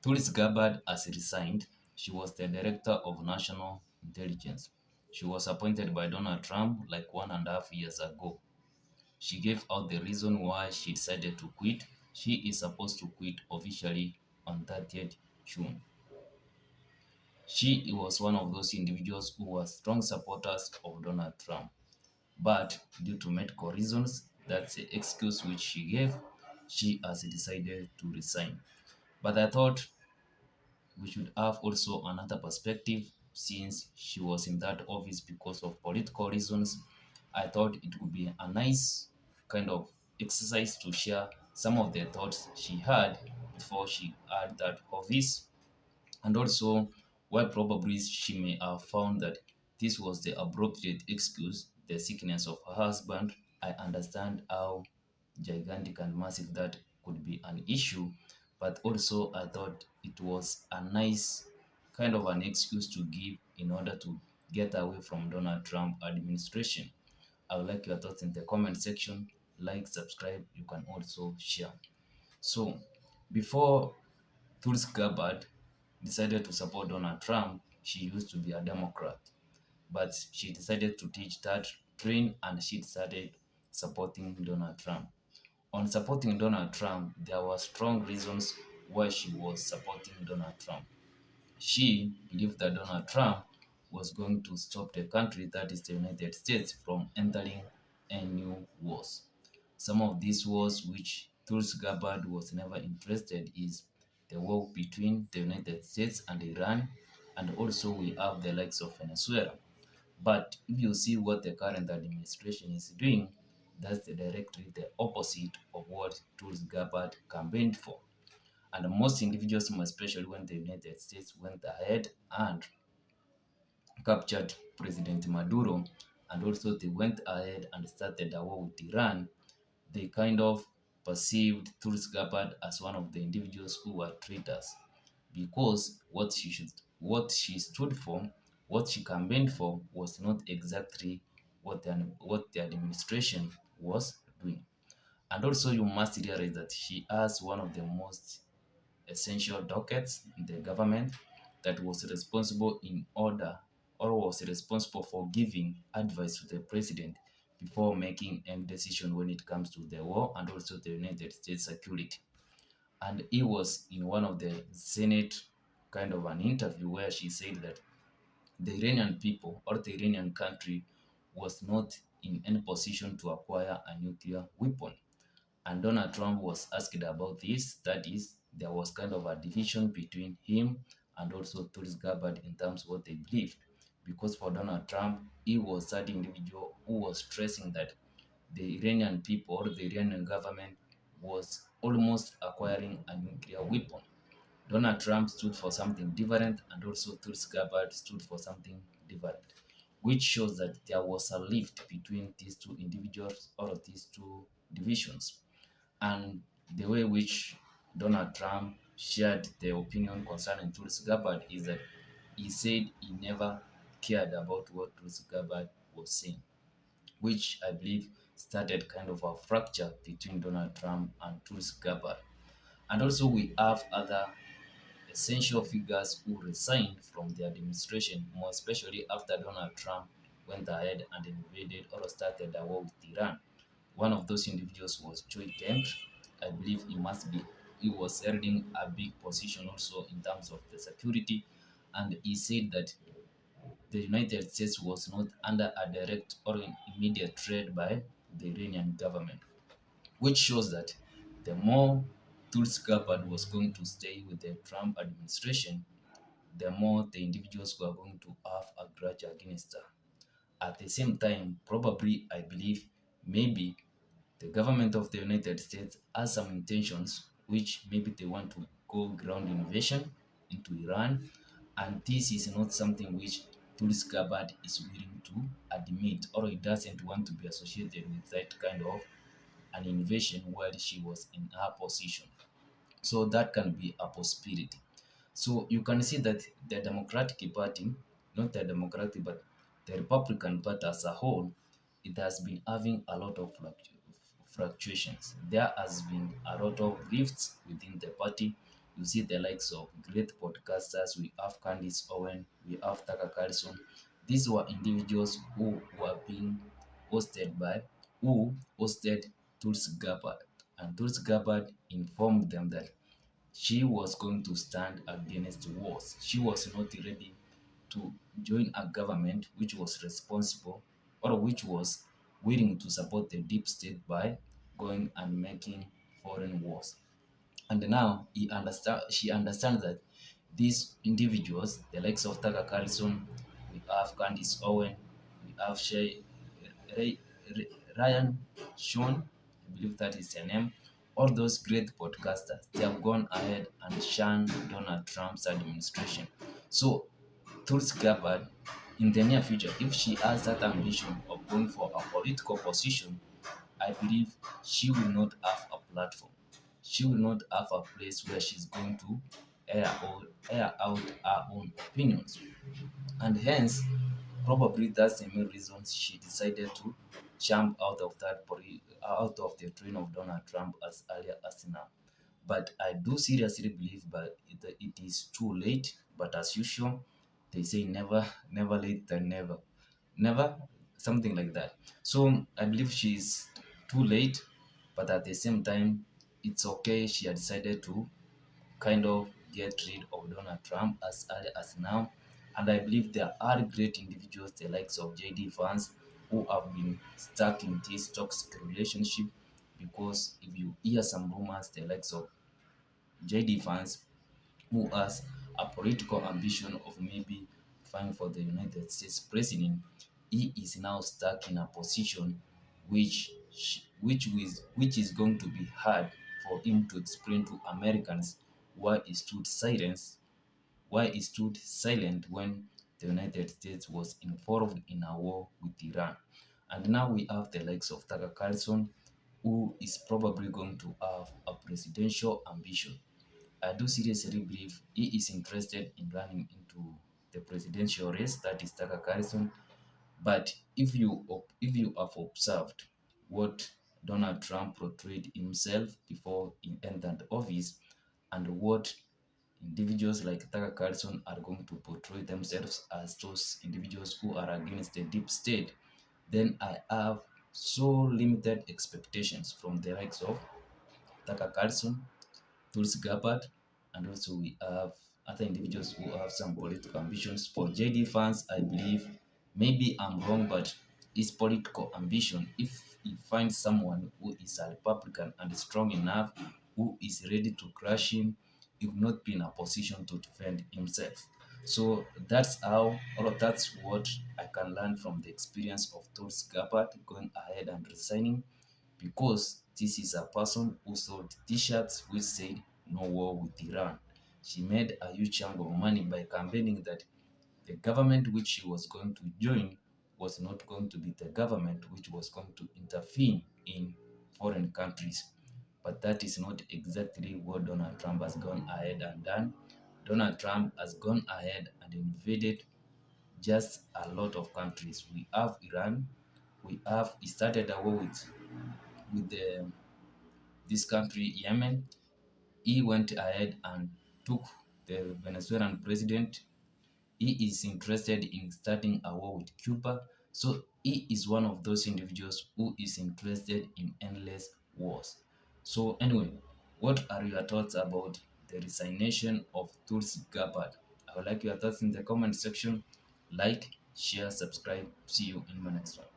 Tulsi Gabbard has resigned. She was the Director of National Intelligence. She was appointed by Donald Trump like 1.5 years ago. She gave out the reason why she decided to quit. She is supposed to quit officially on 30th June. She was one of those individuals who were strong supporters of Donald Trump. But due to medical reasons, that's the excuse which she gave, she has decided to resign. But I thought we should have also another perspective since she was in that office because of political reasons. I thought it would be a nice kind of exercise to share some of the thoughts she had before she had that office, and also why probably she may have found that this was the appropriate excuse, the sickness of her husband. I understand how gigantic and massive that could be an issue, but also I thought it was a nice kind of an excuse to give in order to get away from Donald Trump administration. I would like your thoughts in the comment section. Like, subscribe, you can also share. So, before Tulsi Gabbard decided to support Donald Trump, she used to be a Democrat, but she decided to teach that train and she started supporting Donald Trump. On supporting Donald Trump, there were strong reasons why she was supporting Donald Trump. She believed that Donald Trump was going to stop the country, that is the United States, from entering any new wars. Some of these wars which Tulsi Gabbard was never interested is the war between the United States and Iran, and also we have the likes of Venezuela. But if you see what the current administration is doing, that's directly the opposite of what Tulsi Gabbard campaigned for. And most individuals, especially when the United States went ahead and captured President Maduro, and also they went ahead and started a war with Iran, they kind of perceived Tulsi Gabbard as one of the individuals who were traitors because what she stood for, what she campaigned for, was not exactly what the administration was doing. And also, you must realize that she has one of the most essential dockets in the government that was responsible in order or was responsible for giving advice to the president before making any decision when it comes to the war and also the United States security. And he was in one of the Senate kind of an interview where she said that the Iranian people or the Iranian country was not in any position to acquire a nuclear weapon. And Donald Trump was asked about this. That is, there was kind of a division between him and also Tulsi Gabbard in terms of what they believed. Because for Donald Trump, he was that individual who was stressing that the Iranian people or the Iranian government was almost acquiring a nuclear weapon. Donald Trump stood for something different, and also Tulsi Gabbard stood for something different, which shows that there was a rift between these two individuals or these two divisions. And the way which Donald Trump shared the opinion concerning Tulsi Gabbard is that he said he never cared about what Tulsi Gabbard was saying, which I believe started kind of a fracture between Donald Trump and Tulsi Gabbard. And also we have other essential figures who resigned from the administration, more especially after Donald Trump went ahead and invaded or started a war with Iran. One of those individuals was Joe Kent. I believe he was holding a big position also in terms of the security, and he said that the United States was not under a direct or immediate threat by the Iranian government, which shows that the more Tulsi Gabbard was going to stay with the Trump administration, the more the individuals were going to have a grudge against her. At the same time, probably, I believe, maybe the government of the United States has some intentions which maybe they want to go ground invasion into Iran, and this is not something which Tulsi Gabbard is willing to admit, or he doesn't want to be associated with that kind of an invasion while she was in her position. So that can be a possibility. So you can see that the Democratic Party, not the Democratic, but the Republican Party as a whole, it has been having a lot of fluctuations. There has been a lot of rifts within the party, You see the likes of great podcasters. We have Candice Owen, we have Tucker Carlson. These were individuals who were being hosted by, who hosted Tulsi Gabbard. And Tulsi Gabbard informed them that she was going to stand against wars. She was not ready to join a government which was responsible or which was willing to support the deep state by going and making foreign wars. And now she understands that these individuals, the likes of Tucker Carlson, we have Candice Owen, we have Ray, Ryan Sean, I believe that is her name, all those great podcasters, they have gone ahead and shunned Donald Trump's administration. So Tulsi Gabbard, in the near future, if she has that ambition of going for a political position, I believe she will not have a platform. She will not have a place where she's going to air out her own opinions. And hence, probably that's the main reason she decided to jump out of the train of Donald Trump as earlier as now. But I do seriously believe but it is too late. But as usual, they say never late than never. Never, something like that. So I believe she's too late, but at the same time, it's okay. She had decided to kind of get rid of Donald Trump as early as now. And I believe there are great individuals, the likes of JD fans, who have been stuck in this toxic relationship because if you hear some rumors, the likes of JD fans who has a political ambition of maybe vying for the United States president, he is now stuck in a position which is going to be hard for him to explain to Americans why he stood silent when the United States was involved in a war with Iran. And now we have the likes of Tucker Carlson, who is probably going to have a presidential ambition. I do seriously believe he is interested in running into the presidential race, that is Tucker Carlson. But if you have observed what Donald Trump portrayed himself before he entered office and what individuals like Tucker Carlson are going to portray themselves as those individuals who are against the deep state, then I have so limited expectations from the likes of Tucker Carlson, Tulsi Gabbard, and also we have other individuals who have some political ambitions. For JD fans, I believe maybe I'm wrong, but his political ambition, if he finds someone who is a Republican and strong enough, who is ready to crush him, he will not be in a position to defend himself. So that's what I can learn from the experience of Tulsi Gabbard going ahead and resigning, because this is a person who sold t-shirts which said no war with Iran. She made a huge chunk of money by campaigning that the government which she was going to join was not going to be the government which was going to intervene in foreign countries. But that is not exactly what Donald Trump has gone ahead and done. Donald Trump has gone ahead and invaded just a lot of countries. We have Iran, he started a war with this country, Yemen. He went ahead and took the Venezuelan president. He is interested in starting a war with Cuba. So he is one of those individuals who is interested in endless wars. So anyway, what are your thoughts about the resignation of Tulsi Gabbard? I would like your thoughts in the comment section. Like, share, subscribe. See you in my next one.